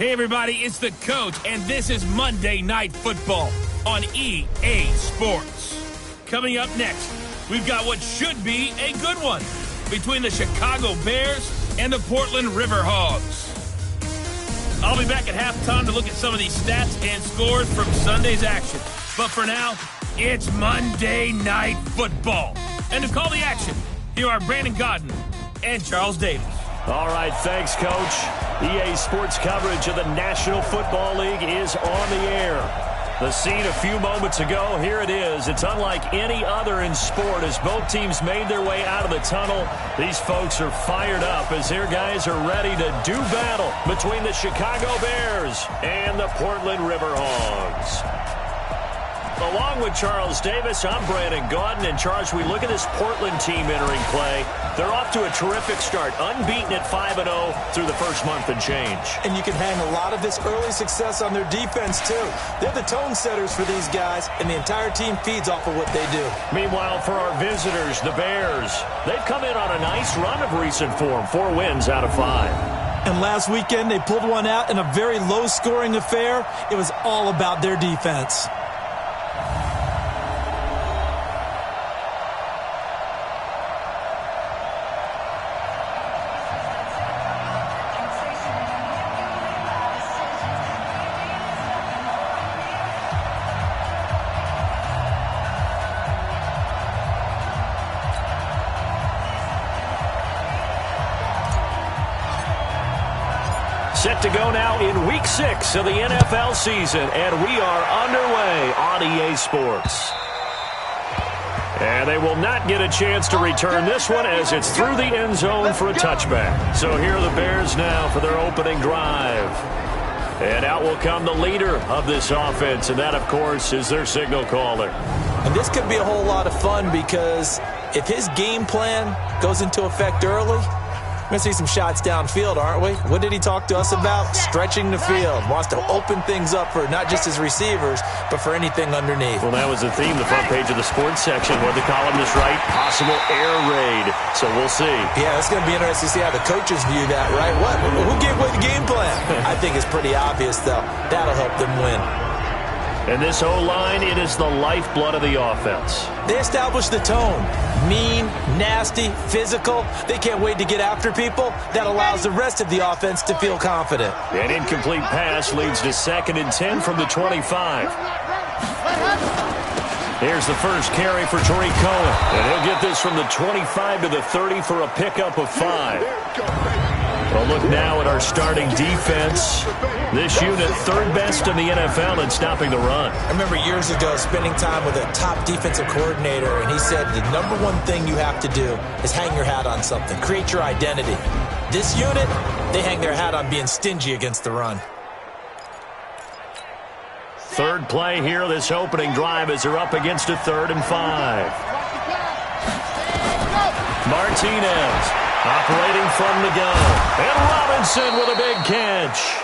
Hey, everybody, it's the coach, and this is Monday Night Football on EA Sports. Coming up next, we've got what should be a good one between the Chicago Bears and the Portland River Hogs. I'll be back at halftime to look at some of these stats and scores from Sunday's action. But for now, it's Monday Night Football. And to call the action, here are Brandon Godden and Charles Davis. All right, thanks, Coach. EA Sports coverage of the National Football League is on the air. The scene a few moments ago, here it is. It's unlike any other in sport as both teams made their way out of the tunnel. These folks are fired up as their guys are ready to do battle between the Chicago Bears and the Portland River Hogs. Along with Charles Davis, I'm Brandon Godden. And Charles, we look at this Portland team entering play. They're off to a terrific start, unbeaten at 5-0 through the first month and change. And you can hang a lot of this early success on their defense, too. They're the tone setters for these guys, and the entire team feeds off of what they do. Meanwhile, for our visitors, the Bears, they've come in on a nice run of recent form, 4 wins out of 5. And last weekend, they pulled one out in a very low-scoring affair. It was all about their defense. Set to go now in Week 6 of the NFL season, and we are underway on EA Sports. And they will not get a chance to return this one as it's through the end zone for a touchback. So here are the Bears now for their opening drive. And out will come the leader of this offense, and that, of course, is their signal caller. And this could be a whole lot of fun because if his game plan goes into effect early, we're going to see some shots downfield, aren't we? What did he talk to us about? Stretching the field. Wants to open things up for not just his receivers, but for anything underneath. Well, that was the theme, the front page of the sports section, where the columnist write, possible air raid. So we'll see. Yeah, it's going to be interesting to see how the coaches view that, right? Who gave away the game plan? I think it's pretty obvious, though. That'll help them win. And this O-line, it is the lifeblood of the offense. They establish the tone. Mean, nasty, physical. They can't wait to get after people. That allows the rest of the offense to feel confident. An incomplete pass leads to 2nd and 10 from the 25. Here's the first carry for Tariq Cohen. And he'll get this from the 25 to the 30 for a pickup of 5. Well, look now at our starting defense. This unit, 3rd best in the NFL in stopping the run. I remember years ago spending time with a top defensive coordinator, and he said the number one thing you have to do is hang your hat on something. Create your identity. This unit, they hang their hat on being stingy against the run. Third play here, this opening drive, as they're up against a 3rd and 5. Martinez operating from the gun. And Robinson with a big catch.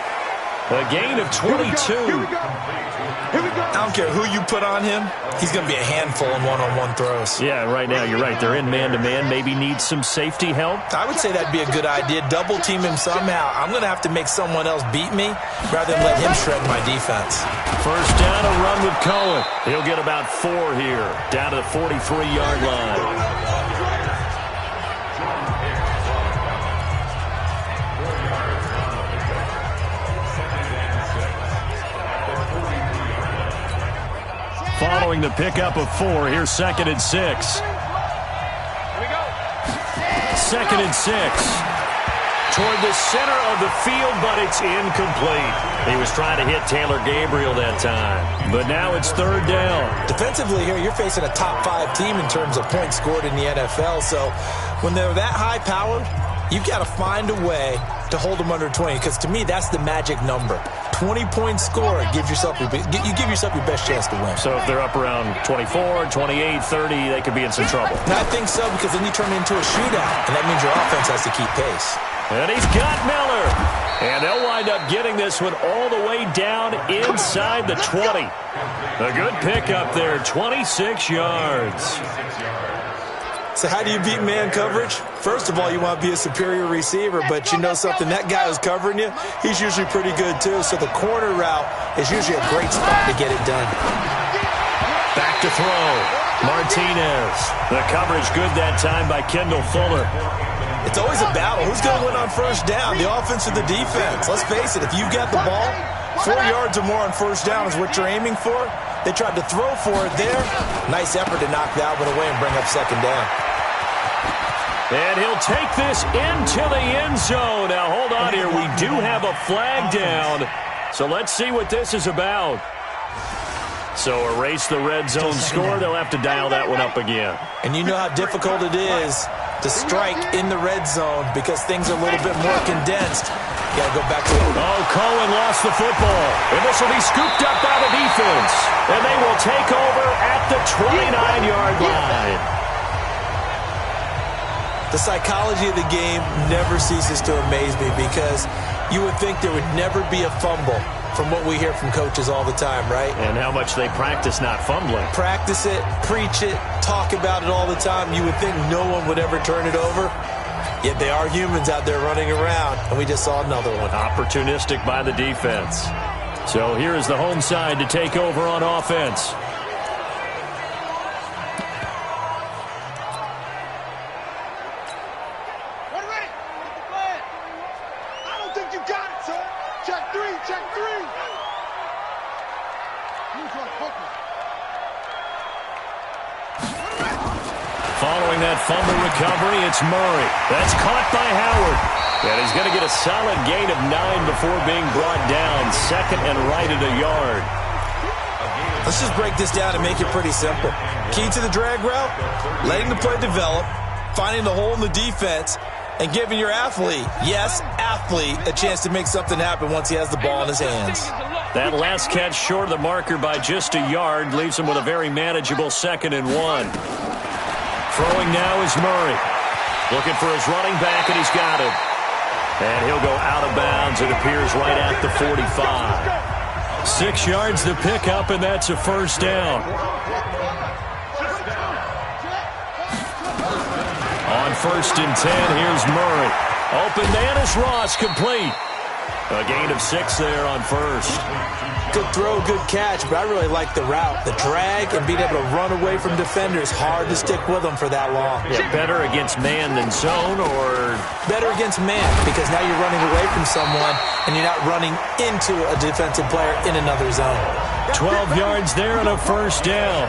A gain of 22. I don't care who you put on him. He's going to be a handful in one-on-one throws. Yeah, right now, you're right. They're in man-to-man. Maybe need some safety help. I would say that'd be a good idea. Double team him somehow. I'm going to have to make someone else beat me rather than let him shred my defense. First down, a run with Cohen. He'll get about 4 here, down to the 43-yard line. Following the pickup of 4, here's 2nd and 6. Here we go. 2nd and 6. Toward the center of the field, but it's incomplete. He was trying to hit Taylor Gabriel that time. But now it's 3rd down. Defensively here, you're facing a top 5 team in terms of points scored in the NFL. So when they're that high-powered, you've got to find a way to hold them under 20, because to me, that's the magic number. 20-point score, you give yourself your best chance to win. So if they're up around 24, 28, 30, they could be in some trouble. And I think so, because then you turn it into a shootout, and that means your offense has to keep pace. And he's got Miller. And they'll wind up getting this one all the way down inside the 20. A good pickup there, 26 yards. So how do you beat man coverage? First of all, you want to be a superior receiver, but you know something? That guy who's covering you, he's usually pretty good too. So the corner route is usually a great spot to get it done. Back to throw. Martinez. The coverage good that time by Kendall Fuller. It's always a battle. Who's going to win on first down, the offense or the defense? Let's face it, if you've got the ball, 4 yards or more on first down is what you're aiming for. They tried to throw for it there. Nice effort to knock that one away and bring up second down. And he'll take this into the end zone. Now, hold on here. We do have a flag down. So let's see what this is about. So erase the red zone score. They'll have to dial that one up again. And you know how difficult it is to strike in the red zone because things are a little bit more condensed. You got to go back to it. Oh, Cohen lost the football. And this will be scooped up by the defense. And they will take over at the 29-yard line. The psychology of the game never ceases to amaze me because you would think there would never be a fumble from what we hear from coaches all the time, right? And how much they practice not fumbling. Practice it, preach it, talk about it all the time. You would think no one would ever turn it over. Yet they are humans out there running around, and we just saw another one. Opportunistic by the defense. So here is the home side to take over on offense. I don't think you got it, son. Check three, check three. Following that fumble recovery, it's Murray. That's caught by Howard. And he's going to get a solid gain of 9 before being brought down. Second and right at a yard. Let's just break this down and make it pretty simple. Key to the drag route, letting the play develop, finding the hole in the defense, and giving your athlete, yes, athlete, a chance to make something happen once he has the ball in his hands. That last catch short of the marker by just a yard leaves him with a very manageable 2nd and 1. Throwing now is Murray. Looking for his running back, and he's got him. And he'll go out of bounds, it appears, right at the 45. 6 yards to pick up, and that's a first down. On 1st and 10, here's Murray. Open man is Ross, complete. A gain of 6 there on first. Good throw, good catch, but I really like the route. The drag and being able to run away from defenders, hard to stick with them for that long. Yeah, better against man than zone, or? Better against man, because now you're running away from someone and you're not running into a defensive player in another zone. 12 yards there and a first down.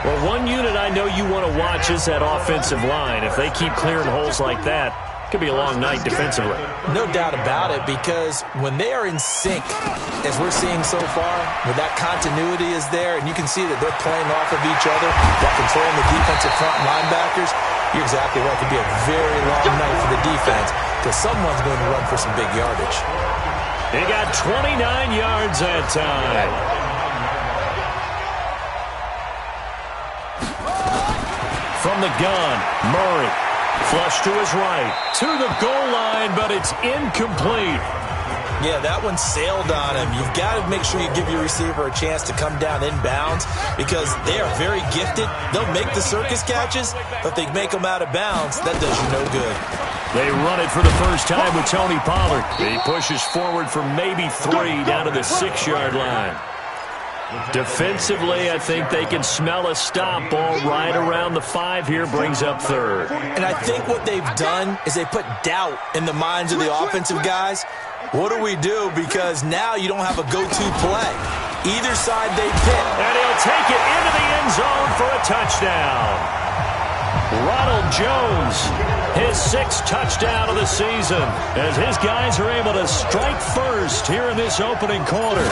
Well, one unit I know you want to watch is that offensive line. If they keep clearing holes like that, it could be a long night defensively. No doubt about it, because when they are in sync, as we're seeing so far, when that continuity is there, and you can see that they're playing off of each other, while controlling the defensive front linebackers, you're exactly right. It could be a very long night for the defense, because someone's going to run for some big yardage. They got 29 yards that time. From the gun, Murray. Flush to his right, to the goal line, but it's incomplete. Yeah, that one sailed on him. You've got to make sure you give your receiver a chance to come down inbounds because they are very gifted. They'll make the circus catches, but if they make them out of bounds, that does you no good. They run it for the first time with Tony Pollard. He pushes forward for maybe 3 down to the 6-yard line. Defensively, I think they can smell a stop. Ball right around the 5 here, brings up 3rd. And I think what they've done is they put doubt in the minds of the offensive guys. What do we do? Because now you don't have a go-to play. Either side they pick. And he'll take it into the end zone for a touchdown. Ronald Jones, his 6th touchdown of the season, as his guys are able to strike first here in this opening quarter.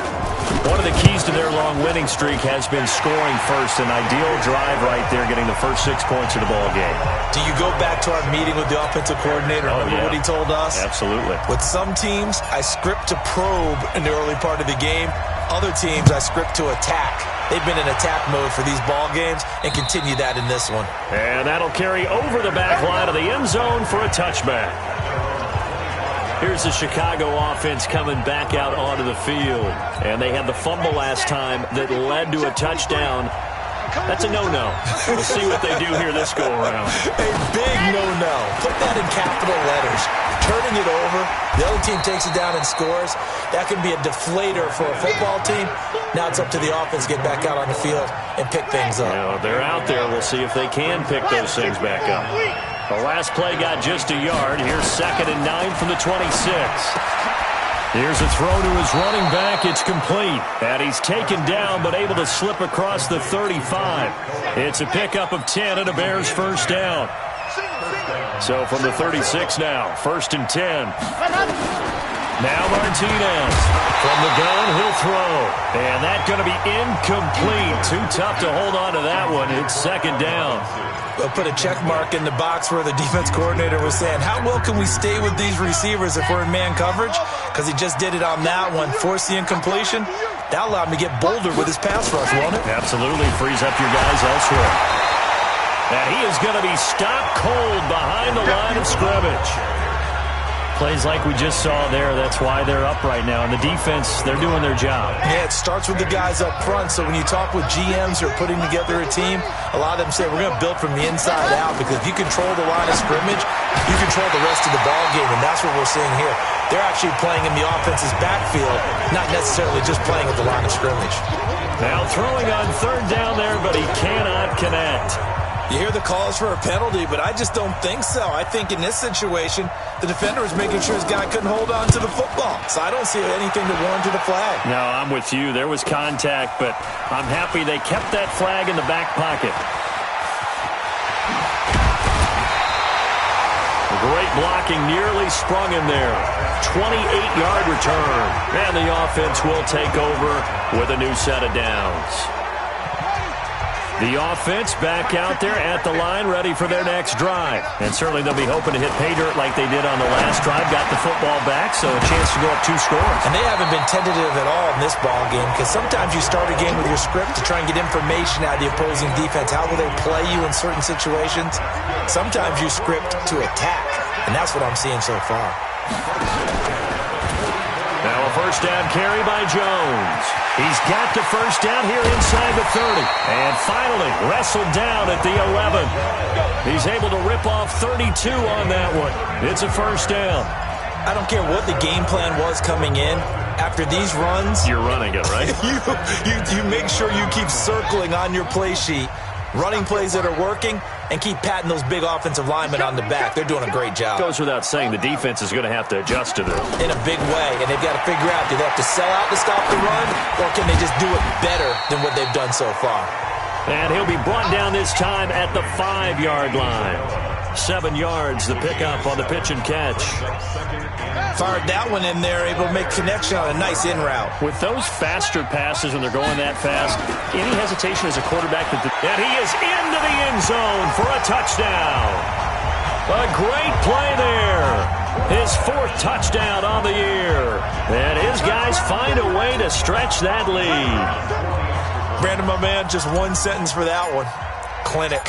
One of the keys to their long winning streak has been scoring first. An ideal drive right there, getting the first 6 points of the ball game. Do you go back to our meeting with the offensive coordinator? Remember what he told us? Absolutely. With some teams, I script to probe in the early part of the game. Other teams, I script to attack. They've been in attack mode for these ball games and continue that in this one. And that'll carry over the back line of the end zone for a touchback. Here's the Chicago offense coming back out onto the field. And they had the fumble last time that led to a touchdown. That's a no-no. We'll see what they do here this go-around. A big no-no. Put that in capital letters. Turning it over, the other team takes it down and scores. That can be a deflator for a football team. Now it's up to the offense to get back out on the field and pick things up. They're out there. We'll see if they can pick those things back up. The last play got just a yard. Here's 2nd and 9 from the 26. Here's a throw to his running back. It's complete. And he's taken down but able to slip across the 35. It's a pickup of 10 and a Bears first down. So from the 36 now, 1st and 10. Now Martinez. From the gun, he'll throw. And that's going to be incomplete. Too tough to hold on to that one. It's 2nd down. We'll put a check mark in the box where the defense coordinator was saying, how well can we stay with these receivers if we're in man coverage? Because he just did it on that one, forced the incompletion. That allowed him to get bolder with his pass rush, won't it? Absolutely. Frees up your guys elsewhere. And he is going to be stopped cold behind the line of scrimmage. Plays like we just saw there. That's why they're up right now. And the defense, they're doing their job. Yeah, it starts with the guys up front. So when you talk with GMs who are putting together a team, a lot of them say we're going to build from the inside out, because if you control the line of scrimmage, you control the rest of the ball game, and that's what we're seeing here. They're actually playing in the offense's backfield, not necessarily just playing at the line of scrimmage. Now throwing on 3rd down there, but he cannot connect. You hear the calls for a penalty, but I just don't think so. I think in this situation, the defender was making sure his guy couldn't hold on to the football. So I don't see anything to warrant a flag. No, I'm with you. There was contact, but I'm happy they kept that flag in the back pocket. Great blocking, nearly sprung him there. 28-yard return. And the offense will take over with a new set of downs. The offense back out there at the line, ready for their next drive. And certainly they'll be hoping to hit pay dirt like they did on the last drive. Got the football back, so a chance to go up 2 scores. And they haven't been tentative at all in this ball game, because sometimes you start a game with your script to try and get information out of the opposing defense. How will they play you in certain situations? Sometimes you script to attack, and that's what I'm seeing so far. Now a first down carry by Jones. He's got the first down here inside the 30. And finally wrestled down at the 11. He's able to rip off 32 on that one. It's a first down. I don't care what the game plan was coming in. After these runs, you're running it, right? you make sure you keep circling on your play sheet, running plays that are working, and keep patting those big offensive linemen on the back. They're doing a great job. Goes without saying, the defense is going to have to adjust to this. In a big way, and they've got to figure out, do they have to sell out to stop the run, or can they just do it better than what they've done so far? And he'll be brought down this time at the 5-yard line. 7 yards, the pickup on the pitch and catch. Fired that one in there, able to make connection on a nice in route. With those faster passes when they're going that fast, any hesitation as a quarterback that he is into the end zone for a touchdown. A great play there. His 4th touchdown on the year. And his guys find a way to stretch that lead. Brandon, my man, just one sentence for that one. Clinic.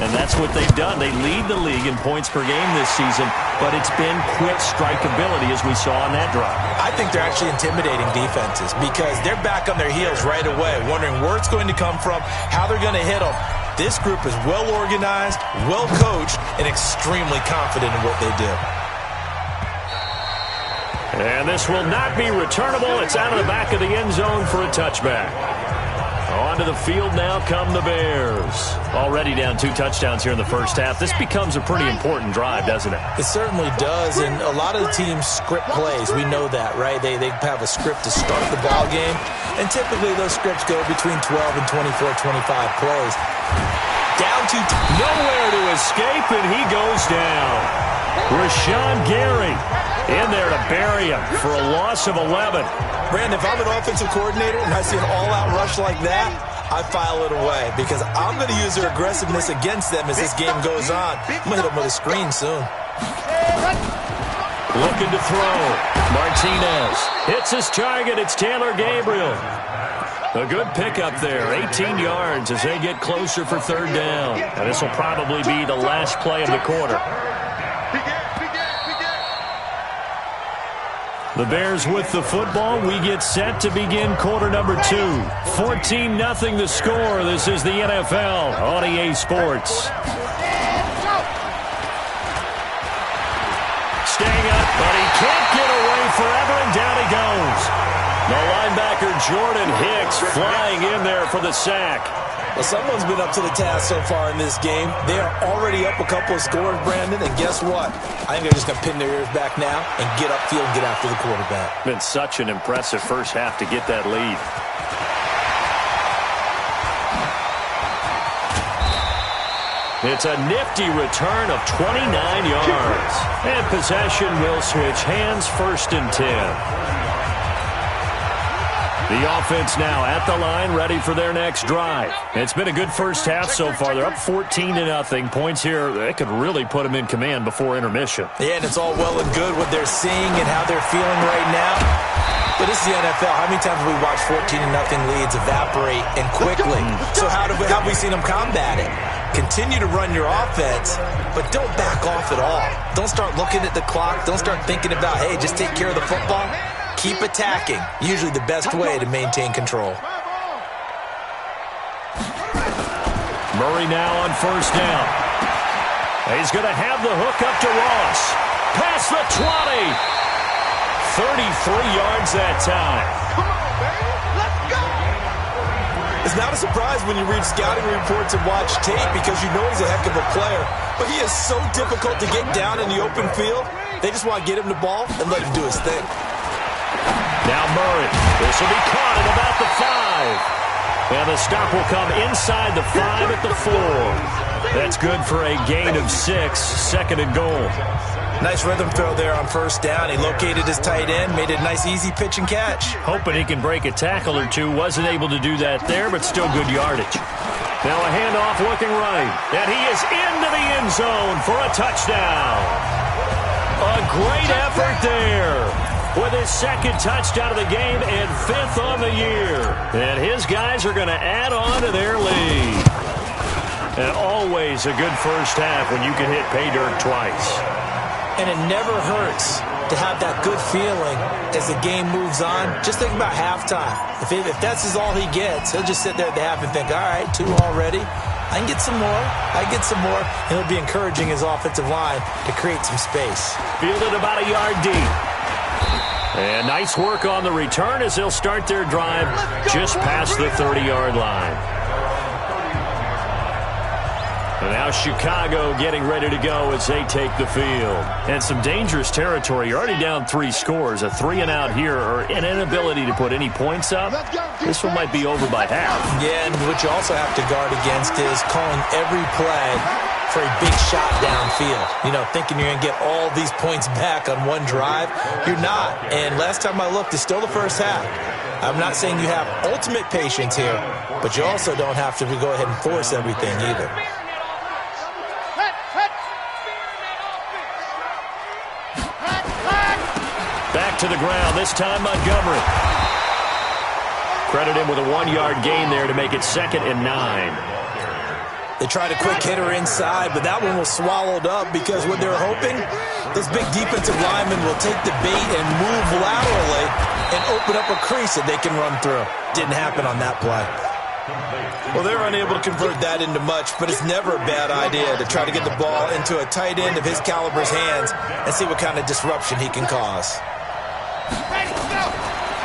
And that's what they've done. They lead the league in points per game this season, but it's been quick strikeability as we saw on that drive. I think they're actually intimidating defenses because they're back on their heels right away, wondering where it's going to come from, how they're going to hit them. This group is well organized, well coached, and extremely confident in what they do. And this will not be returnable. It's out of the back of the end zone for a touchback. Onto the field now come the Bears. Already down 2 touchdowns here in the first half. This becomes a pretty important drive, doesn't it? It certainly does, and a lot of the teams script plays. We know that, right? They have a script to start the ball game, and typically those scripts go between 12 and 24, 25 plays. Down to nowhere to escape, and he goes down. Rashawn Gary in there to bury him for a loss of 11. Brandon, if I'm an offensive coordinator and I see an all-out rush like that, I file it away because I'm going to use their aggressiveness against them as this game goes on. I'm going to hit them with a screen soon. Looking to throw. Martinez hits his target. It's Taylor Gabriel. A good pickup there. 18 yards as they get closer for 3rd down. And this will probably be the last play of the quarter. The Bears with the football. We get set to begin quarter number 2. 14-0 the score. This is the NFL on EA Sports. Staying up, but he can't get away forever, and down he goes. The linebacker Jordan Hicks flying in there for the sack. Well, someone's been up to the task so far in this game. They are already up a couple of scores, Brandon, and guess what? I think they're just going to pin their ears back now and get upfield and get after the quarterback. Been such an impressive first half to get that lead. It's a nifty return of 29 yards. And possession will switch hands, 1st and 10. The offense now at the line, ready for their next drive. It's been a good first half so far. They're up 14-0. Points here, they could really put them in command before intermission. Yeah, and it's all well and good what they're seeing and how they're feeling right now. But this is the NFL. How many times have we watched 14-0 leads evaporate and quickly? So how have we seen them combat it? Continue to run your offense, but don't back off at all. Don't start looking at the clock. Don't start thinking about, hey, just take care of the football. Keep attacking. Usually the best way to maintain control. Murray now on 1st down. He's going to have the hook up to Ross. Past the 20. 33 yards that time. Come on, baby. Let's go. It's not a surprise when you read scouting reports and watch tape because you know he's a heck of a player. But he is so difficult to get down in the open field. They just want to get him the ball and let him do his thing. Now Murray. This will be caught at about the 5. And the stop will come inside the 5 at the 4. That's good for a gain of 6. 2nd and goal. Nice rhythm throw there on 1st down. He located his tight end, made it a nice easy pitch and catch. Hoping he can break a tackle or two. Wasn't able to do that there, but still good yardage. Now a handoff looking right. And he is into the end zone for a touchdown. A great effort there. With his 2nd touchdown of the game and 5th on the year. And his guys are going to add on to their lead. And always a good first half when you can hit pay dirt twice. And it never hurts to have that good feeling as the game moves on. Just think about halftime. If that's all he gets, he'll just sit there at the half and think, all right, 2 already. I can get some more. I get some more. And he'll be encouraging his offensive line to create some space. Fielded about a yard deep. And nice work on the return as they'll start their drive just past the 30-yard line. And now Chicago getting ready to go as they take the field. And some dangerous territory. You're already down 3 scores. A 3-and-out here or an inability to put any points up. This one might be over by half. Yeah, and what you also have to guard against is calling every play for a big shot downfield. You know, thinking you're going to get all these points back on one drive. You're not. And last time I looked, it's still the first half. I'm not saying you have ultimate patience here, but you also don't have to go ahead and force everything either. Back to the ground, this time Montgomery. Credit him with a 1-yard gain there to make it 2nd and 9. They tried a quick hitter inside, but that one was swallowed up because what they're hoping, those big defensive linemen will take the bait and move laterally and open up a crease that they can run through. Didn't happen on that play. Well, they're unable to convert that into much, but it's never a bad idea to try to get the ball into a tight end of his caliber's hands and see what kind of disruption he can cause.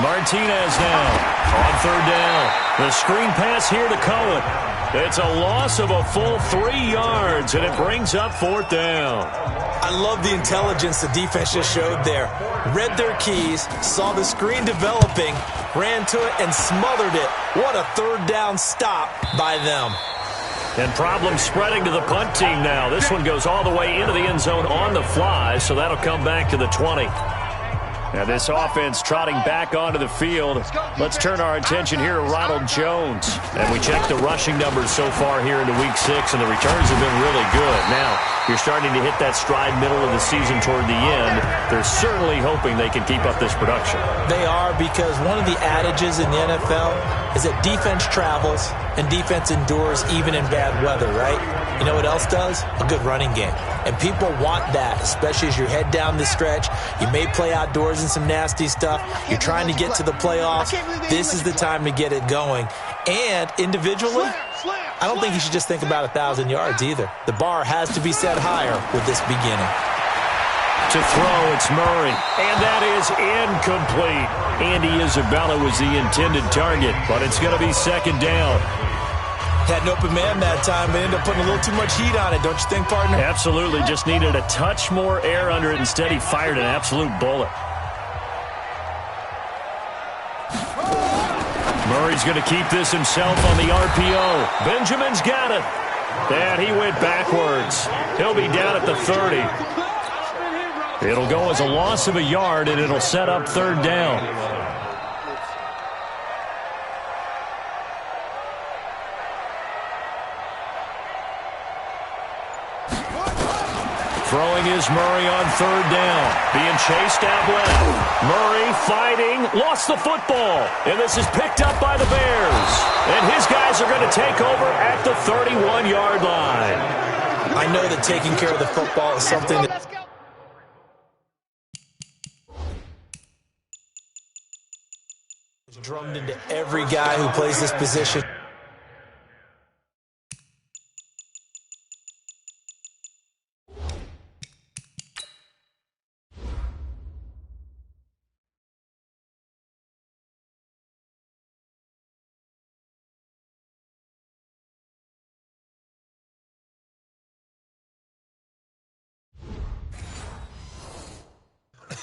Martinez now on 3rd down. The screen pass here to Cohen. It's a loss of a full 3 yards, and it brings up 4th down. I love the intelligence the defense just showed there. Read their keys, saw the screen developing, ran to it, and smothered it. What a 3rd down stop by them. And problems spreading to the punt team now. This one goes all the way into the end zone on the fly, so that'll come back to the 20. Now this offense trotting back onto the field. Let's turn our attention here to Ronald Jones. And we check the rushing numbers so far here into Week 6, and the returns have been really good. Now, you're starting to hit that stride middle of the season toward the end. They're certainly hoping they can keep up this production. They are, because one of the adages in the NFL is that defense travels and defense endures even in bad weather, right? You know what else does? A good running game. And people want that, especially as you head down the stretch. You may play outdoors in some nasty stuff. You're trying to get to the playoffs. This is the time to get it going. And individually, I don't think you should just think about 1,000 yards either. The bar has to be set higher with this beginning. To throw, it's Murray. And that is incomplete. Andy Isabella was the intended target, but it's going to be second down. Had an open man that time, but ended up putting a little too much heat on it, don't you think, partner? Absolutely. Just needed a touch more air under it. Instead, he fired an absolute bullet. Murray's going to keep this himself on the RPO. Benjamin's got it. And he went backwards. He'll be down at the 30. It'll go as a loss of a yard, and it'll set up third down. Throwing is Murray on third down. Being chased out left. Murray fighting. Lost the football. And this is picked up by the Bears. And his guys are going to take over at the 31-yard line. I know that taking care of the football is something that is drummed into every guy who plays this position.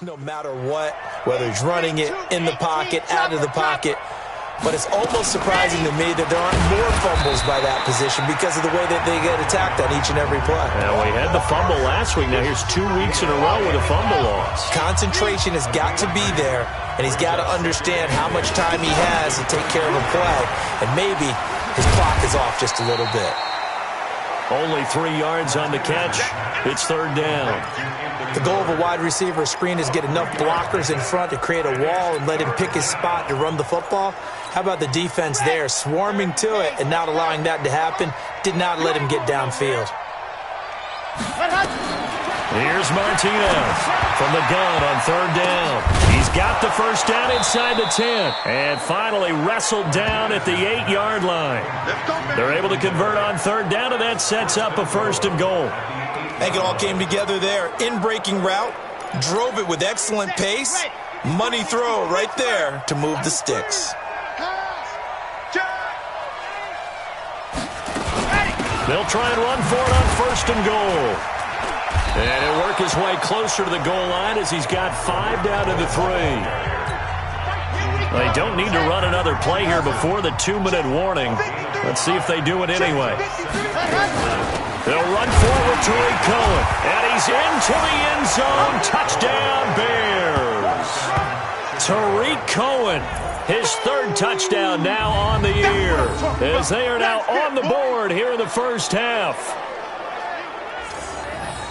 No matter what, whether he's running it in the pocket, out of the pocket. But it's almost surprising to me that there aren't more fumbles by that position because of the way that they get attacked on each and every play. Now, we had the fumble last week. Now, here's 2 weeks in a row with a fumble loss. Concentration has got to be there, and he's got to understand how much time he has to take care of a play. And maybe his clock is off just a little bit. Only 3 yards on the catch. It's third down. The goal of a wide receiver screen is get enough blockers in front to create a wall and let him pick his spot to run the football. How about the defense there, swarming to it and not allowing that to happen? Did not let him get downfield. Here's Martinez from the gun on third down. He's got the first down inside the 10. And finally wrestled down at the 8-yard line. They're able to convert on third down, and that sets up a first and goal. I think it all came together there. In-breaking route, drove it with excellent pace. Money throw right there to move the sticks. They'll try and run for it on first and goal. And he'll work his way closer to the goal line as he's got 5 down to the 3. They don't need to run another play here before the 2-minute warning. Let's see if they do it anyway. They'll run forward to Cohen, and he's into the end zone. Touchdown, Bears. Tariq Cohen, his third touchdown now on the year, as they are now on the board here in the first half.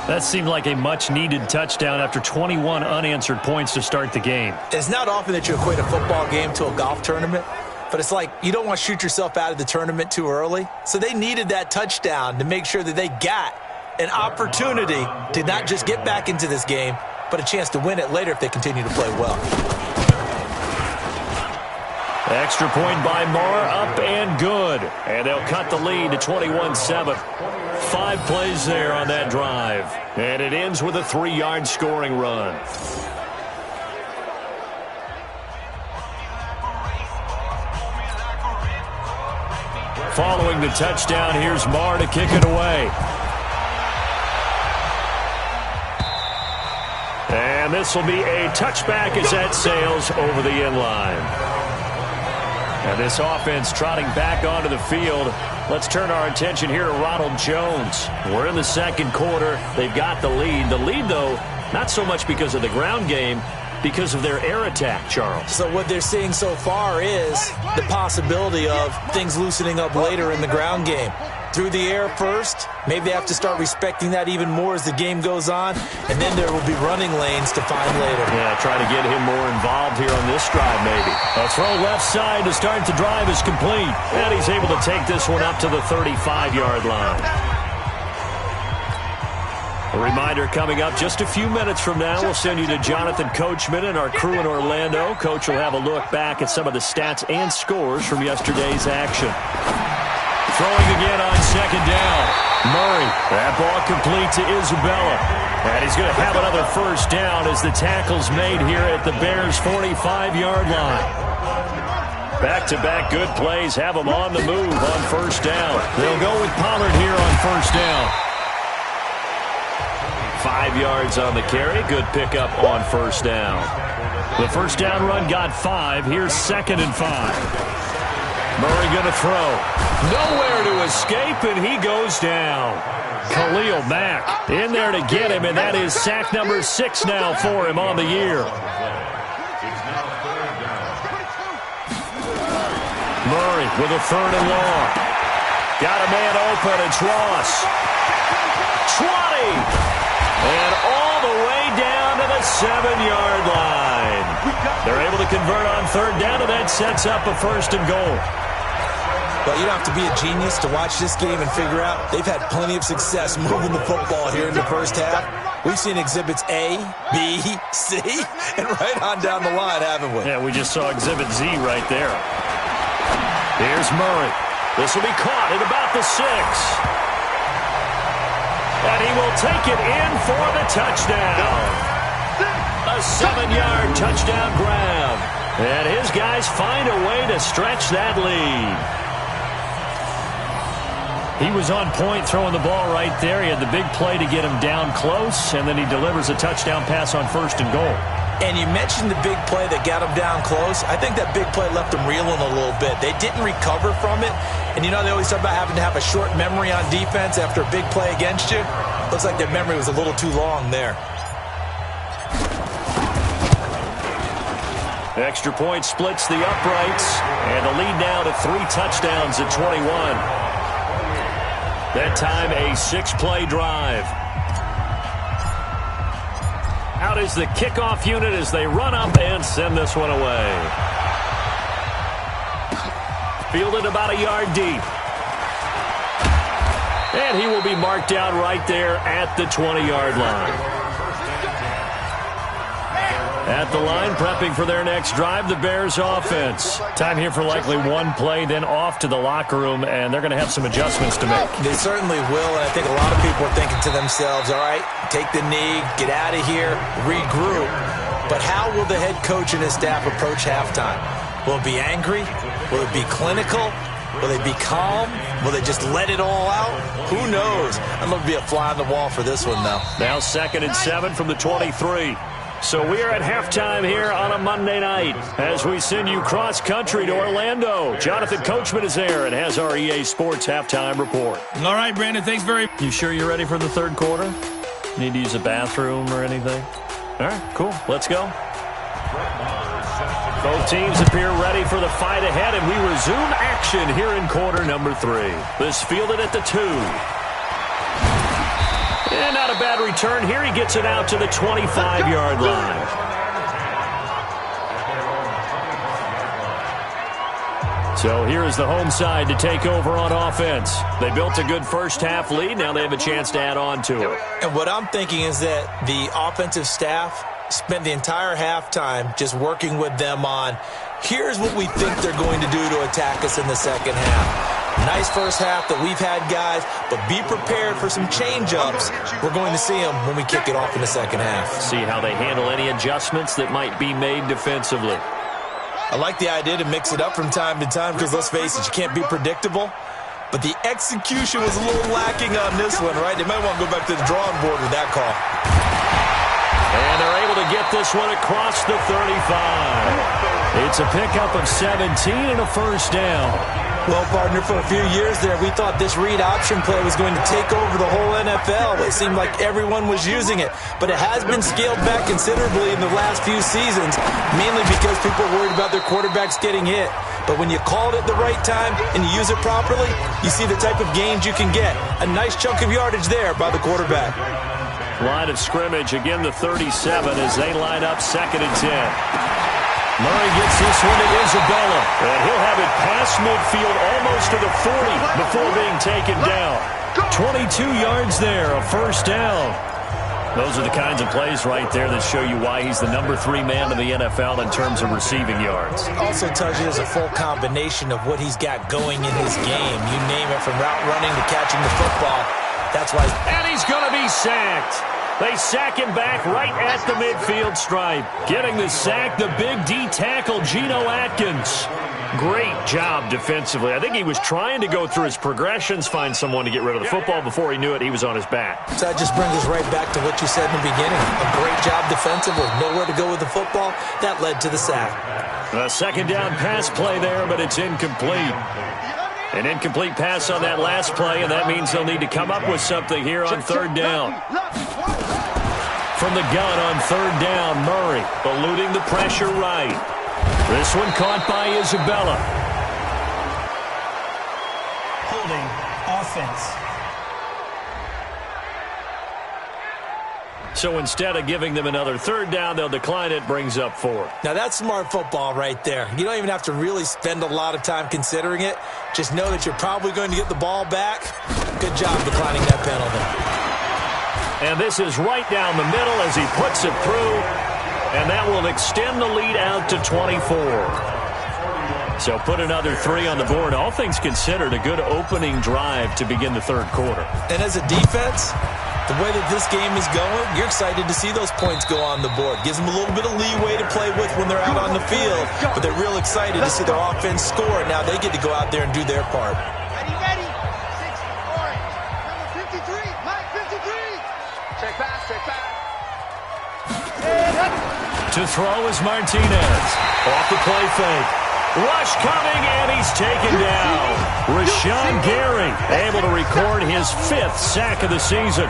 That seemed like a much-needed touchdown after 21 unanswered points to start the game. It's not often that you equate a football game to a golf tournament, but it's like you don't want to shoot yourself out of the tournament too early. So they needed that touchdown to make sure that they got an opportunity to not just get back into this game, but a chance to win it later if they continue to play well. Extra point by Marr, up and good. And they'll cut the lead to 21-7. 5 plays there on that drive. And it ends with a 3-yard scoring run. Following the touchdown, here's Marr to kick it away. And this will be a touchback as that sails over the end line. And this offense trotting back onto the field. Let's turn our attention here to Ronald Jones. We're in the second quarter. They've got the lead. The lead, though, not so much because of the ground game, because of their air attack, Charles. So what they're seeing so far is the possibility of things loosening up later in the ground game. Through the air first, maybe they have to start respecting that even more as the game goes on, and then there will be running lanes to find later. Yeah, try to get him more involved here on this drive maybe. A throw left side to start the drive is complete, and he's able to take this one up to the 35-yard line. A reminder coming up just a few minutes from now, we'll send you to Jonathan Coachman and our crew in Orlando. Coach will have a look back at some of the stats and scores from yesterday's action. Throwing again on second down. Murray. That ball complete to Isabella. And he's going to have another first down as the tackle's made here at the Bears' 45-yard line. Back-to-back good plays have them on the move on first down. They'll go with Pollard here on first down. 5 yards on the carry. Good pickup on first down. The first down run got 5. Here's 2nd and 5. Murray going to throw. Nowhere to escape, and he goes down. Khalil Mack in there to get him, and that is sack number 6 now for him on the year. Murray with a 3rd and long. Got a man open. It's Ross. 20. And all the way down to the 7-yard line. They're able to convert on 3rd down, and that sets up a 1st and goal. But you don't have to be a genius to watch this game and figure out they've had plenty of success moving the football here in the first half. We've seen exhibits A, B, C, and right on down the line, haven't we? Yeah, we just saw exhibit Z right there. Here's Murray. This will be caught at about the 6. And he will take it in for the touchdown. A 7-yard touchdown grab. And his guys find a way to stretch that lead. He was on point throwing the ball right there. He had the big play to get him down close, and then he delivers a touchdown pass on 1st and goal. And you mentioned the big play that got him down close. I think that big play left him reeling a little bit. They didn't recover from it. And you know they always talk about having to have a short memory on defense after a big play against you. Looks like their memory was a little too long there. Extra point splits the uprights. And the lead now to 3 touchdowns at 21. That time a 6-play drive. Out is the kickoff unit as they run up and send this one away. Fielded about a yard deep. And he will be marked down right there at the 20-yard line. At the line, prepping for their next drive, the Bears offense. Time here for likely one play, then off to the locker room, and they're going to have some adjustments to make. They certainly will, and I think a lot of people are thinking to themselves, all right, take the knee, get out of here, regroup. But how will the head coach and his staff approach halftime? Will it be angry? Will it be clinical? Will they be calm? Will they just let it all out? Who knows? I'd love to be a fly on the wall for this one, though. Now 2nd and 7 from the 23. So we are at halftime here on a Monday night as we send you cross-country to Orlando. Jonathan Coachman is there and has our EA Sports halftime report. All right, Brandon, thanks very much. You sure you're ready for the 3rd quarter? Need to use a bathroom or anything? All right, cool. Let's go. Both teams appear ready for the fight ahead, and we resume action here in quarter number 3. This fielded at the 2. And not a bad return here. He gets it out to the 25-yard line. So here is the home side to take over on offense. They built a good first half lead. Now they have a chance to add on to it. And what I'm thinking is that the offensive staff spent the entire halftime just working with them on, here's what we think they're going to do to attack us in the second half. Nice first half that we've had, guys, but be prepared for some change-ups. We're going to see them when we kick it off in the second half. See how they handle any adjustments that might be made defensively. I like the idea to mix it up from time to time because, let's face it, you can't be predictable. But the execution was a little lacking on this one, right? They might want to go back to the drawing board with that call. And they're able to get this one across the 35. It's a pickup of 17 and a first down. Well, partner, for a few years there, we thought this read option play was going to take over the whole NFL. It seemed like everyone was using it. But it has been scaled back considerably in the last few seasons, mainly because people are worried about their quarterbacks getting hit. But when you call it at the right time and you use it properly, you see the type of gains you can get. A nice chunk of yardage there by the quarterback. Line of scrimmage, again the 37 as they line up 2nd and 10. Murray gets this one to Isabella, and he'll have it past midfield almost to the 40 before being taken down. 22 yards there, a first down. Those are the kinds of plays right there that show you why he's the number 3 man in the NFL in terms of receiving yards. Also tells you there's a full combination of what he's got going in his game. You name it, from route running to catching the football. That's why. And he's going to be sacked. They sack him back right at the midfield stripe. Getting the sack, the big D tackle, Geno Atkins. Great job defensively. I think he was trying to go through his progressions, find someone to get rid of the football. Before he knew it, he was on his back. So that just brings us right back to what you said in the beginning. A great job defensively. Nowhere to go with the football. That led to the sack. A second down pass play there, but it's incomplete. An incomplete pass on that last play, and that means they'll need to come up with something here on third down. From the gun on third down, Murray eluding the pressure right. This one caught by Isabella. Holding offense. So instead of giving them another third down, they'll decline it, brings up 4. Now that's smart football right there. You don't even have to really spend a lot of time considering it. Just know that you're probably going to get the ball back. Good job declining that penalty. And this is right down the middle as he puts it through. And that will extend the lead out to 24. So put another 3 on the board. All things considered, a good opening drive to begin the third quarter. And as a defense, the way that this game is going, you're excited to see those points go on the board. Gives them a little bit of leeway to play with when they're out on the field. But they're real excited to see their offense score. Now they get to go out there and do their part. Ready. 6 orange. Number 53. Mike 53. Check back. To throw is Martinez. Off the play fake. Rush coming, and he's taken down. Rashawn Gary able to record his 5th sack of the season.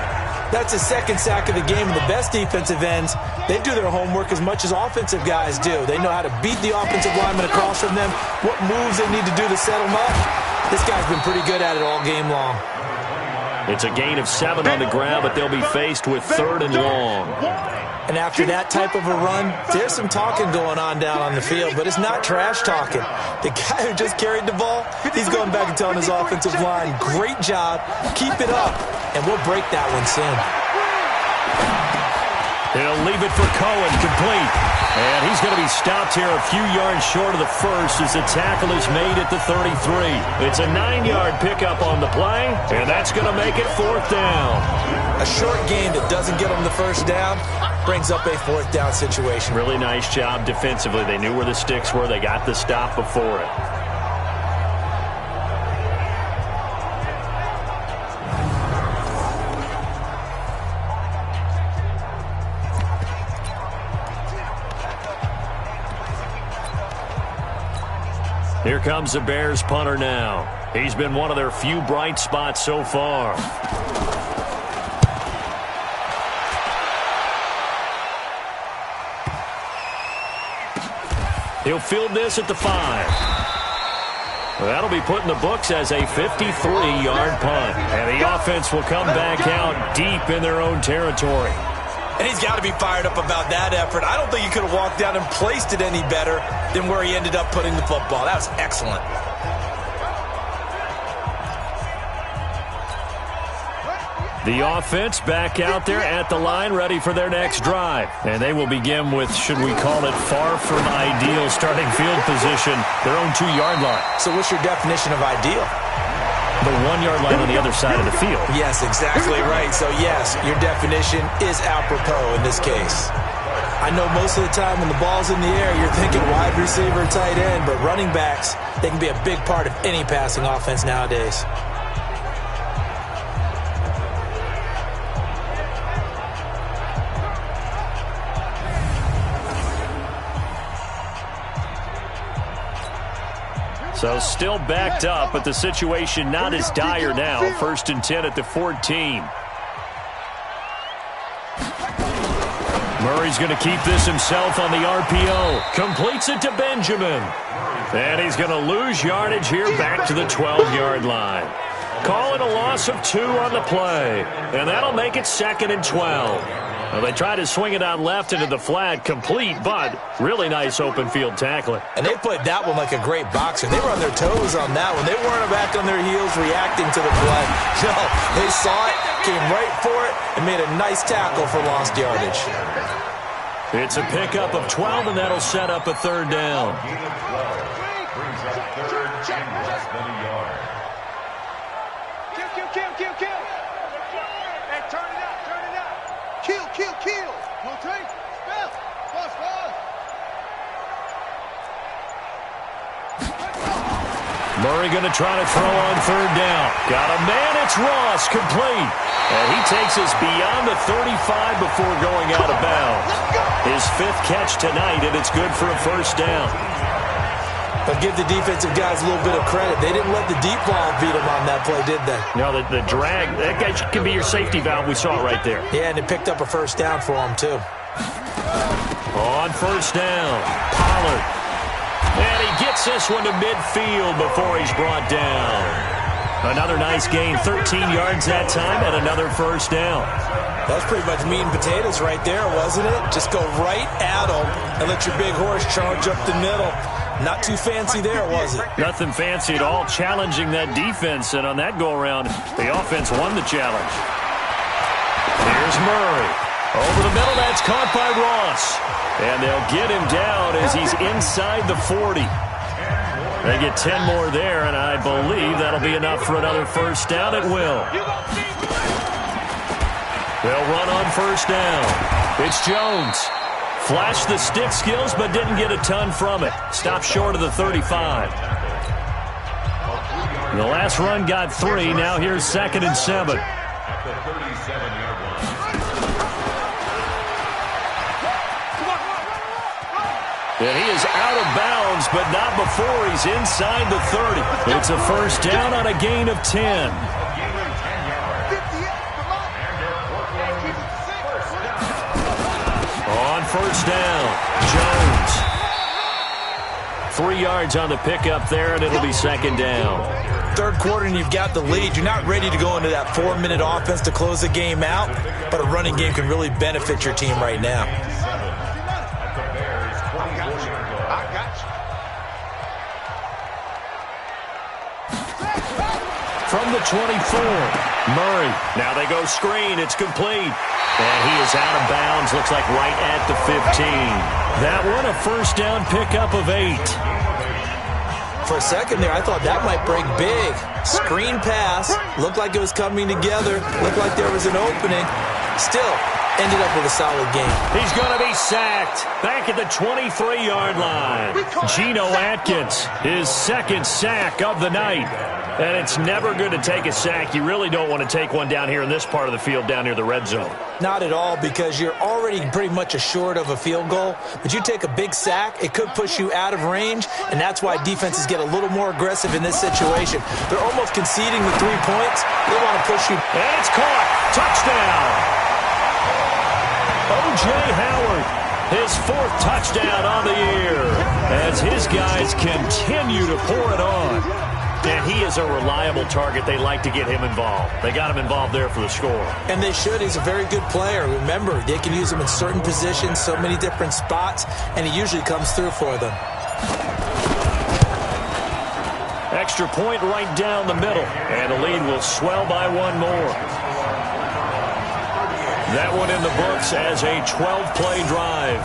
That's his 2nd sack of the game, and the best defensive ends, they do their homework as much as offensive guys do. They know how to beat the offensive lineman across from them, what moves they need to do to set them up. This guy's been pretty good at it all game long. It's a gain of 7 on the ground, but they'll be faced with 3rd and long. And after that type of a run, there's some talking going on down on the field, but it's not trash talking. The guy who just carried the ball, he's going back and telling his offensive line, great job, keep it up, and we'll break that one soon. He'll leave it for Cohen, complete. And he's going to be stopped here a few yards short of the first as the tackle is made at the 33. It's a 9-yard pickup on the play, and that's going to make it 4th down. A short game that doesn't get them the first down brings up a 4th down situation. Really nice job defensively. They knew where the sticks were. They got the stop before it. Here comes the Bears punter now. He's been one of their few bright spots so far. He'll field this at the 5. That'll be put in the books as a 53-yard punt. And the offense will come back out deep in their own territory. And he's got to be fired up about that effort. I don't think he could have walked down and placed it any better than where he ended up putting the football. That was excellent. The offense back out there at the line, ready for their next drive. And they will begin with, should we call it, far from ideal starting field position, their own 2-yard line. So what's your definition of ideal? The 1-yard line on the other side of the field. Yes, exactly right. So, yes, your definition is apropos in this case. I know most of the time when the ball's in the air, you're thinking wide receiver, tight end, but running backs, they can be a big part of any passing offense nowadays. So still backed up, but the situation not as dire now. 1st and 10 at the 14. Murray's going to keep this himself on the RPO. Completes it to Benjamin. And he's going to lose yardage here back to the 12-yard line. Call it a loss of 2 on the play. And that'll make it 2nd and 12. Well, they tried to swing it out left into the flat, complete, but really nice open field tackling. And they played that one like a great boxer. They were on their toes on that one. They weren't back on their heels reacting to the play. No, they saw it, came right for it, and made a nice tackle for lost yardage. It's a pickup of 12, and that'll set up a third down. Brings up third and less than a yard. Kill. Hey, turn it out. Kill. Rotate. Spell. Boss. Murray going to try to throw on third down. Got a man. It's Ross, complete. And he takes us beyond the 35 before going out of bounds. His 5th catch tonight, and it's good for a first down. But give the defensive guys a little bit of credit. They didn't let the deep ball beat them on that play, did they? No, the drag, that guy can be your safety valve. We saw it right there. Yeah, and it picked up a first down for them, too. On first down, Pollard. And he gets this one to midfield before he's brought down. Another nice gain, 13 yards that time, and another first down. That was pretty much meat and potatoes right there, wasn't it? Just go right at them and let your big horse charge up the middle. Not too fancy there, was it? Nothing fancy at all, challenging that defense, and on that go-around, the offense won the challenge. Here's Murray. Over the middle, that's caught by Ross. And they'll get him down as he's inside the 40. They get 10 more there, and I believe that'll be enough for another first down. It will. They'll run on first down. It's Jones. Flashed the stick skills, but didn't get a ton from it. Stopped short of the 35. The last run got 3. Now here's 2nd and 7. At the 37-yard line. And he is out of bounds, but not before he's inside the 30. It's a first down on a gain of 10. On first down, Jones. 3 yards on the pickup there, and it'll be 2nd down. Third quarter and you've got the lead. You're not ready to go into that 4-minute offense to close the game out, but a running game can really benefit your team right now. From the 24, Murray. Now they go screen. It's complete. And he is out of bounds. Looks like right at the 15. That one a first down pickup of 8. For a second there, I thought that might break big. Screen pass. Looked like it was coming together. Looked like there was an opening. Still, ended up with a solid game. He's going to be sacked. Back at the 23-yard line. Geno Atkins, his 2nd sack of the night. And it's never good to take a sack. You really don't want to take one down here in this part of the field, down near the red zone. Not at all, because you're already pretty much assured of a field goal. But you take a big sack, it could push you out of range, and that's why defenses get a little more aggressive in this situation. They're almost conceding the 3 points. They want to push you. And it's caught. Touchdown. O.J. Howard, his 4th touchdown on the year, as his guys continue to pour it on. And he is a reliable target. They like to get him involved. They got him involved there for the score. And they should. He's a very good player. Remember, they can use him in certain positions, so many different spots, and he usually comes through for them. Extra point right down the middle, and the lead will swell by 1 more. That one in the books as a 12-play drive.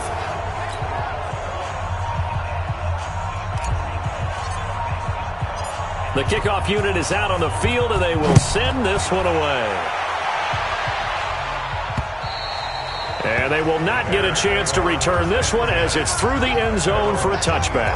The kickoff unit is out on the field, and they will send this one away. And they will not get a chance to return this one as it's through the end zone for a touchback.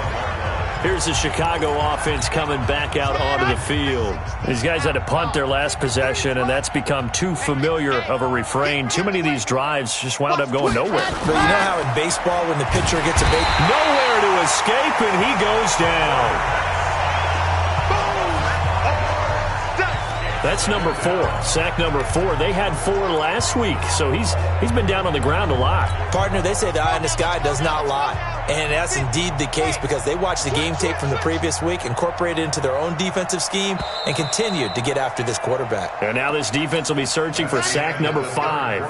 Here's the Chicago offense coming back out onto the field. These guys had to punt their last possession, and that's become too familiar of a refrain. Too many of these drives just wound up going nowhere. But you know how in baseball when the pitcher gets a base... Nowhere to escape, and he goes down. That's number 4. Sack number 4. They had 4 last week, so he's been down on the ground a lot. Partner, they say the eye in the sky does not lie. And that's indeed the case because they watched the game tape from the previous week, incorporated it into their own defensive scheme, and continued to get after this quarterback. And now this defense will be searching for sack number 5.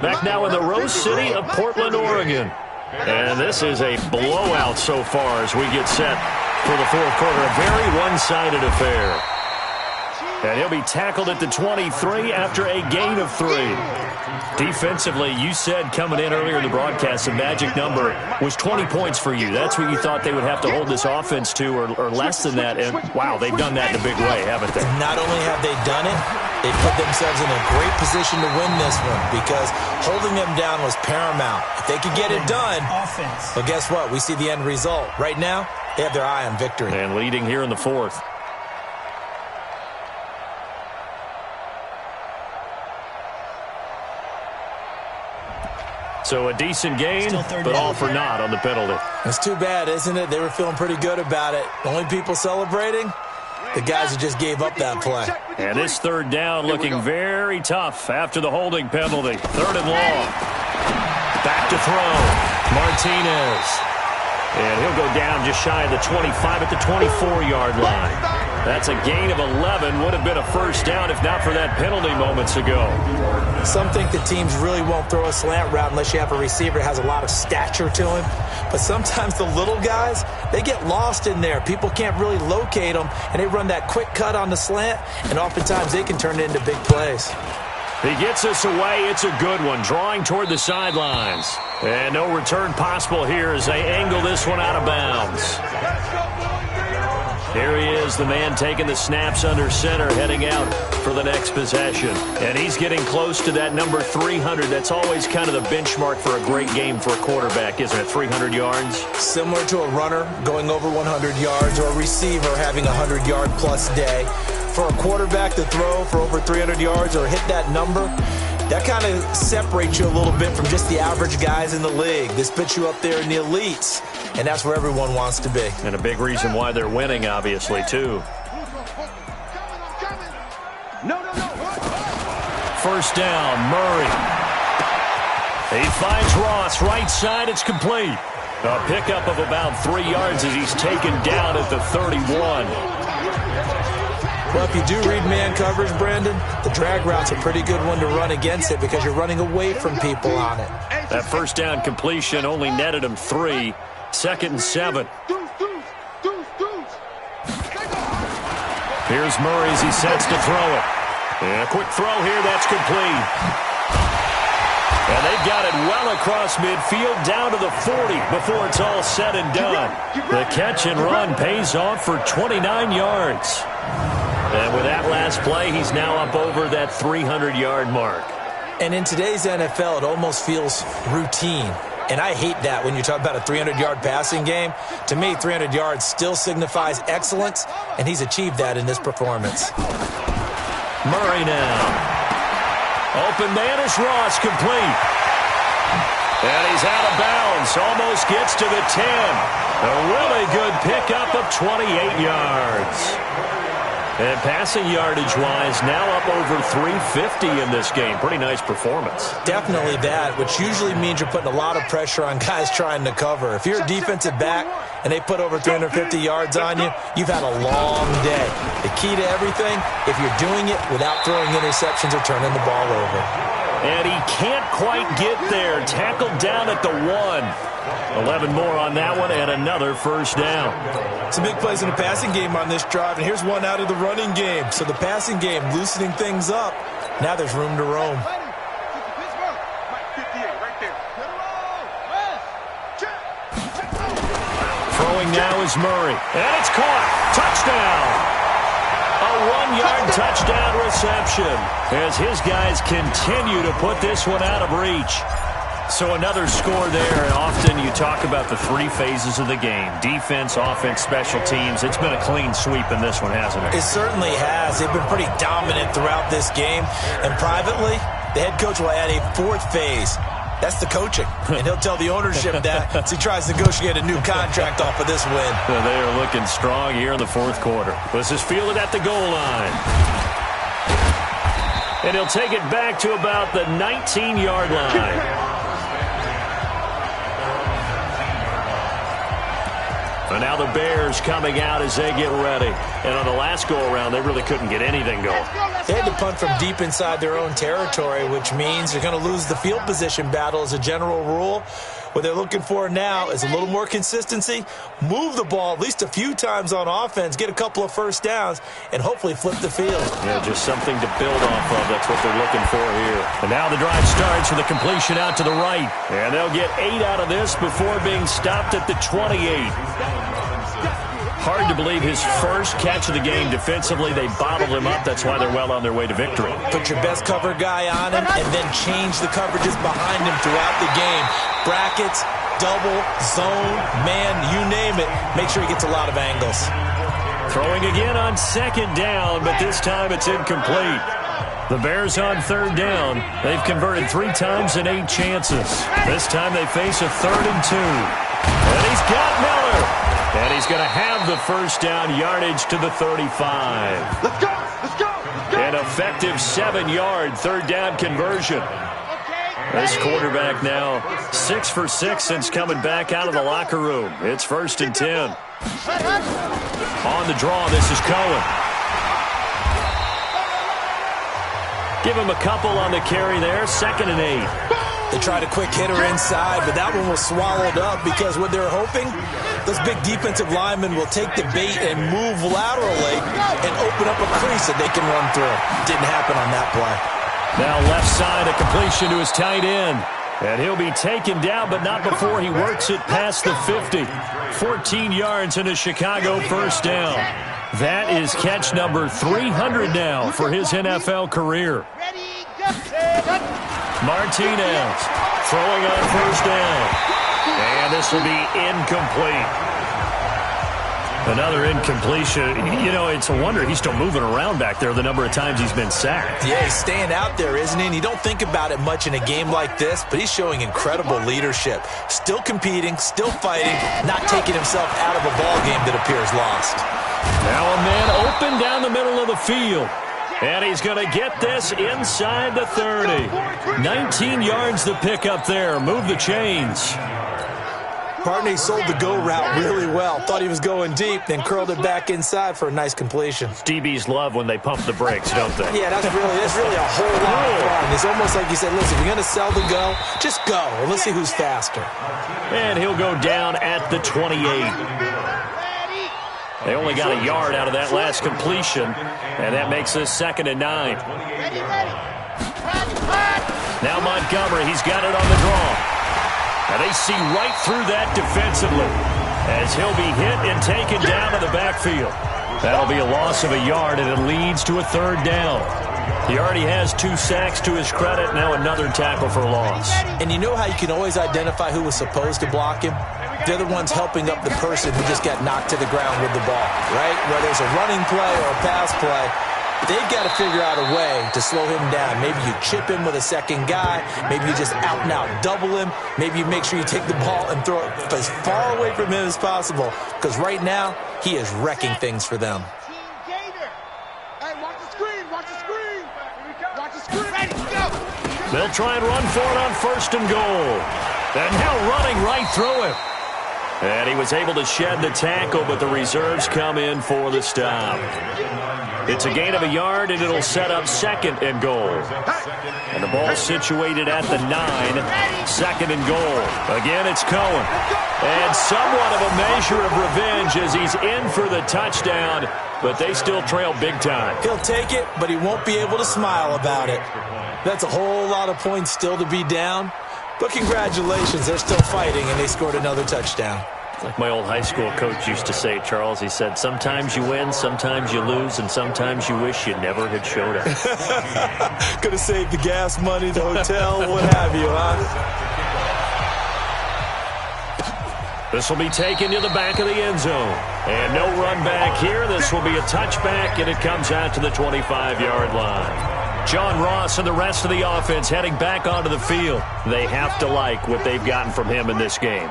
Back now in the Rose City of Portland, Oregon. And this is a blowout so far as we get set for the fourth quarter. A very one-sided affair. And he'll be tackled at the 23 after a gain of 3. Defensively, you said coming in earlier in the broadcast, the magic number was 20 points for you. That's what you thought they would have to hold this offense to or less than that. And, wow, they've done that in a big way, haven't they? Not only have they done it, they put themselves in a great position to win this one because holding them down was paramount. If they could get it done, well, guess what? We see the end result. Right now, they have their eye on victory. And leading here in the fourth. So a decent gain, but all for naught on the penalty. It's too bad, isn't it? They were feeling pretty good about it. The only people celebrating, the guys who just gave up that play. And this third down looking very tough after the holding penalty. 3rd and long. Back to throw. Martinez. And he'll go down just shy of the 25 at the 24-yard line. That's a gain of 11. Would have been a first down if not for that penalty moments ago. Some think that teams really won't throw a slant route unless you have a receiver that has a lot of stature to him. But sometimes the little guys, they get lost in there. People can't really locate them, and they run that quick cut on the slant, and oftentimes they can turn it into big plays. He gets us away. It's a good one. Drawing toward the sidelines. And no return possible here as they angle this one out of bounds. Here he is, the man taking the snaps under center, heading out for the next possession. And he's getting close to that number 300. That's always kind of the benchmark for a great game for a quarterback, isn't it? 300 yards? Similar to a runner going over 100 yards or a receiver having a 100-yard-plus day. For a quarterback to throw for over 300 yards or hit that number, that kind of separates you a little bit from just the average guys in the league. This puts you up there in the elites, and that's where everyone wants to be. And a big reason why they're winning, obviously, too. First down, Murray. He finds Ross, right side, it's complete. A pickup of about 3 yards as he's taken down at the 31. Well, if you do read man coverage, Brandon, the drag route's a pretty good one to run against it because you're running away from people on it. That first down completion only netted him 3. 2nd and 7. Here's Murray as he sets to throw it. And a quick throw here, that's complete. And they've got it well across midfield down to the 40 before it's all said and done. The catch and run pays off for 29 yards. And with that last play, he's now up over that 300-yard mark. And in today's NFL, it almost feels routine. And I hate that when you talk about a 300-yard passing game. To me, 300 yards still signifies excellence, and he's achieved that in this performance. Murray now. Open man is Ross, complete. And he's out of bounds. Almost gets to the 10. A really good pickup of 28 yards. And passing yardage-wise, now up over 350 in this game. Pretty nice performance. Definitely that, which usually means you're putting a lot of pressure on guys trying to cover. If you're a defensive back and they put over 350 yards on you, you've had a long day. The key to everything, if you're doing it without throwing interceptions or turning the ball over. And he can't quite get there. Tackled down at the 1. 11 more on that one and another first down. Some big plays in the passing game on this drive, and here's one out of the running game. So the passing game loosening things up. Now there's room to roam. Throwing now is Murray, and it's caught. Touchdown. A 1-yard touchdown reception as his guys continue to put this one out of reach. So another score there, and often you talk about the 3 phases of the game. Defense, offense, special teams. It's been a clean sweep in this one, hasn't it? It certainly has. They've been pretty dominant throughout this game. And privately, the head coach will add a 4th phase. That's the coaching. And he'll tell the ownership that as he tries to negotiate a new contract off of this win. They are looking strong here in the 4th quarter. This is fielded at the goal line. And he'll take it back to about the 19-yard line. And now the Bears coming out as they get ready. And on the last go-around, they really couldn't get anything going. They had to punt from deep inside their own territory, which means they're going to lose the field position battle as a general rule. What they're looking for now is a little more consistency, move the ball at least a few times on offense, get a couple of first downs, and hopefully flip the field. Yeah, just something to build off of. That's what they're looking for here. And now the drive starts with a completion out to the right. And they'll get 8 out of this before being stopped at the 28. Hard to believe his first catch of the game defensively. They bottled him up. That's why they're well on their way to victory. Put your best cover guy on him and then change the coverages behind him throughout the game. Brackets, double, zone, man, you name it. Make sure he gets a lot of angles. Throwing again on second down, but this time it's incomplete. The Bears on third down. They've converted 3 times in 8 chances. This time they face a 3rd and 2. And he's got Miller. And he's going to have the first down, yardage to the 35. Let's go! Let's go! Let's go! An effective 7-yard third down conversion. This quarterback now 6 for 6 since coming back out of the locker room. It's 1st and 10. On the draw, this is Cohen. Give him a couple on the carry there, 2nd and 8. They tried a quick hitter inside, but that one was swallowed up because what they're hoping, those big defensive linemen will take the bait and move laterally and open up a crease that they can run through. Didn't happen on that play. Now left side, a completion to his tight end. And he'll be taken down, but not before he works it past the 50. 14 yards and a Chicago first down. That is catch number 300 now for his NFL career. Martinez throwing on first down. And this will be incomplete. Another incompletion. You know, it's a wonder he's still moving around back there the number of times he's been sacked. Yeah, he's staying out there, isn't he? And you don't think about it much in a game like this, but he's showing incredible leadership. Still competing, still fighting, not taking himself out of a ball game that appears lost. Now a man open down the middle of the field. And he's going to get this inside the 30. 19 yards the pick up there. Move the chains. Partney sold the go route really well. Thought he was going deep, then curled it back inside for a nice completion. DBs love when they pump the brakes, don't they? Yeah, that's really a whole lot of fun. It's almost like you said, listen, if you're going to sell the go, just go. And let's see who's faster. And he'll go down at the 28. They only got a yard out of that last completion, and that makes this 2nd and 9. Now Montgomery, he's got it on the draw. And they see right through that defensively as he'll be hit and taken down to the backfield. That'll be a loss of a yard, and it leads to a 3rd down. He already has 2 sacks to his credit, now another tackle for loss. And you know how you can always identify who was supposed to block him? They're the ones helping up the person who just got knocked to the ground with the ball, right? Whether it's a running play or a pass play, they've got to figure out a way to slow him down. Maybe you chip him with a second guy. Maybe you just out and out double him. Maybe you make sure you take the ball and throw it as far away from him as possible, because right now he is wrecking things for them. They'll try and run for it on 1st and goal. And now running right through him. And he was able to shed the tackle, but the reserves come in for the stop. It's a gain of a yard, and it'll set up 2nd and goal. And the ball situated at the 9, 2nd and goal. Again, it's Cohen. And somewhat of a measure of revenge as he's in for the touchdown, but they still trail big time. He'll take it, but he won't be able to smile about it. That's a whole lot of points still to be down. But congratulations, they're still fighting, and they scored another touchdown. Like my old high school coach used to say, Charles, he said, sometimes you win, sometimes you lose, and sometimes you wish you never had showed up. Could have saved the gas money, the hotel, what have you, huh? This will be taken to the back of the end zone. And no run back here. This will be a touchback, and it comes out to the 25-yard line. John Ross and the rest of the offense heading back onto the field. They have to like what they've gotten from him in this game.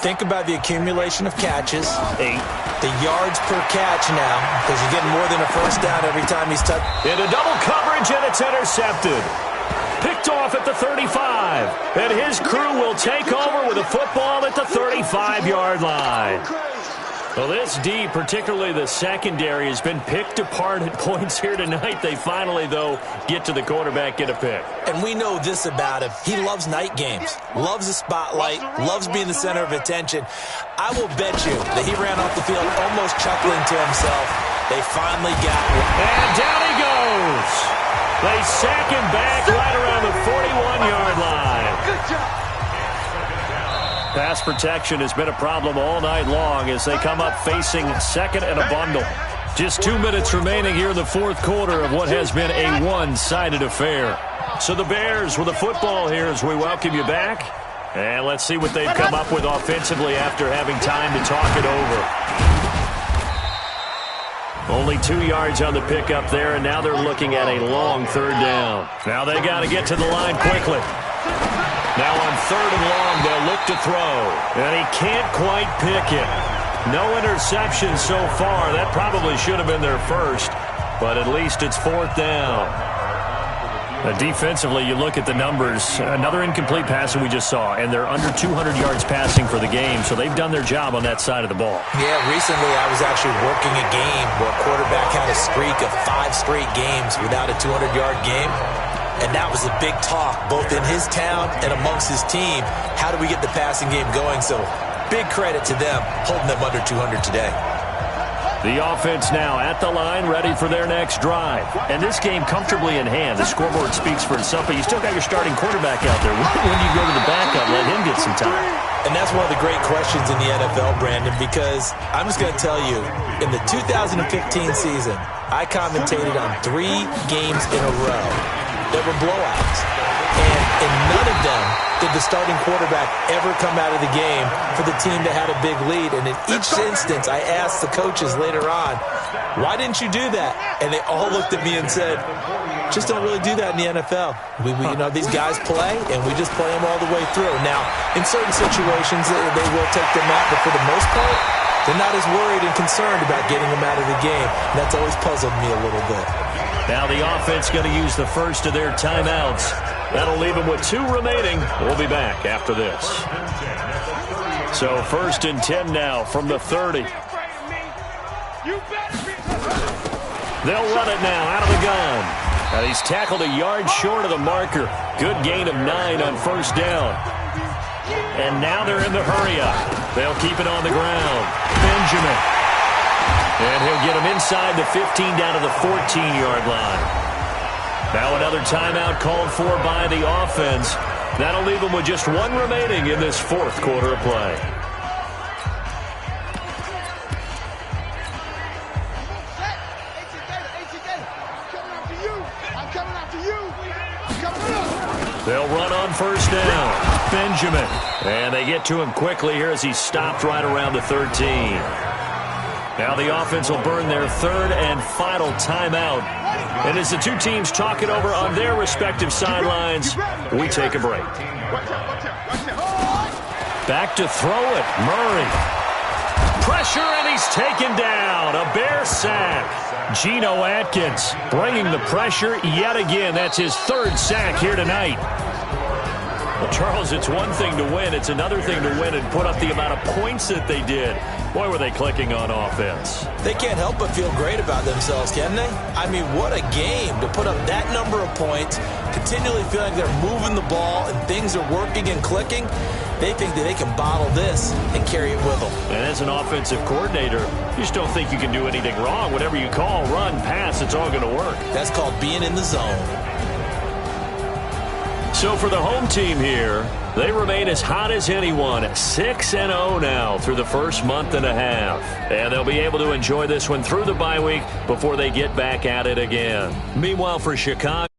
Think about the accumulation of catches. 8. The yards per catch now, because you're getting more than a first down every time he's touched. Into double coverage, and it's intercepted. Picked off at the 35. And his crew will take over with a football at the 35-yard line. Well, this D, particularly the secondary, has been picked apart at points here tonight. They finally, though, get to the quarterback, get a pick. And we know this about him. He loves night games, loves the spotlight, loves being the center of attention. I will bet you that he ran off the field almost chuckling to himself. They finally got one. And down he goes. They sack him back right around the 41-yard line. Good job. Pass protection has been a problem all night long as they come up facing second and a bundle. Just 2 minutes remaining here in the fourth quarter of what has been a one-sided affair. So the Bears with the football here as we welcome you back. And let's see what they've come up with offensively after having time to talk it over. Only 2 yards on the pickup there, and now they're looking at a long third down. Now they got to get to the line quickly. Now on third and long, they'll look to throw. And he can't quite pick it. No interception so far. That probably should have been their first, but at least it's fourth down. Defensively, you look at the numbers. Another incomplete pass that we just saw, and they're under 200 yards passing for the game, so they've done their job on that side of the ball. Yeah, recently I was actually working a game where a quarterback had a streak of 5 straight games without a 200-yard game. And that was a big talk, both in his town and amongst his team. How do we get the passing game going? So big credit to them, holding them under 200 today. The offense now at the line, ready for their next drive. And this game comfortably in hand. The scoreboard speaks for itself, but you still got your starting quarterback out there. When do you go to the backup, let him get some time? And that's one of the great questions in the NFL, Brandon, because I'm just going to tell you, in the 2015 season, I commentated on 3 games in a row. There were blowouts, and in none of them did the starting quarterback ever come out of the game for the team that had a big lead. And in each instance, I asked the coaches later on, why didn't you do that? And they all looked at me and said, just don't really do that in the NFL. We these guys play, and we just play them all the way through. Now, in certain situations, they will take them out, but for the most part, they're not as worried and concerned about getting them out of the game. And that's always puzzled me a little bit. Now the offense going to use the first of their timeouts. That'll leave them with 2 remaining. We'll be back after this. So 1st and 10 now from the 30. They'll run it now out of the gun. And he's tackled a yard short of the marker. Good gain of 9 on first down. And now they're in the hurry-up. They'll keep it on the ground. Benjamin. And he'll get him inside the 15 down to the 14-yard line. Now another timeout called for by the offense. That'll leave them with just 1 remaining in this fourth quarter of play. They'll run on first down. Benjamin. And they get to him quickly here as he's stopped right around the 13. Now the offense will burn their 3rd and final timeout. And as the 2 teams talk it over on their respective sidelines, we take a break. Back to throw it. Murray. Pressure, and he's taken down. A Bear sack. Geno Atkins bringing the pressure yet again. That's his 3rd sack here tonight. Well, Charles, it's one thing to win. It's another thing to win and put up the amount of points that they did. Boy, were they clicking on offense. They can't help but feel great about themselves, can they? I mean, what a game to put up that number of points, continually feeling they're moving the ball and things are working and clicking. They think that they can bottle this and carry it with them. And as an offensive coordinator, you just don't think you can do anything wrong. Whatever you call, run, pass, it's all going to work. That's called being in the zone. So for the home team here, they remain as hot as anyone at 6-0 now through the first month and a half. And they'll be able to enjoy this one through the bye week before they get back at it again. Meanwhile, for Chicago,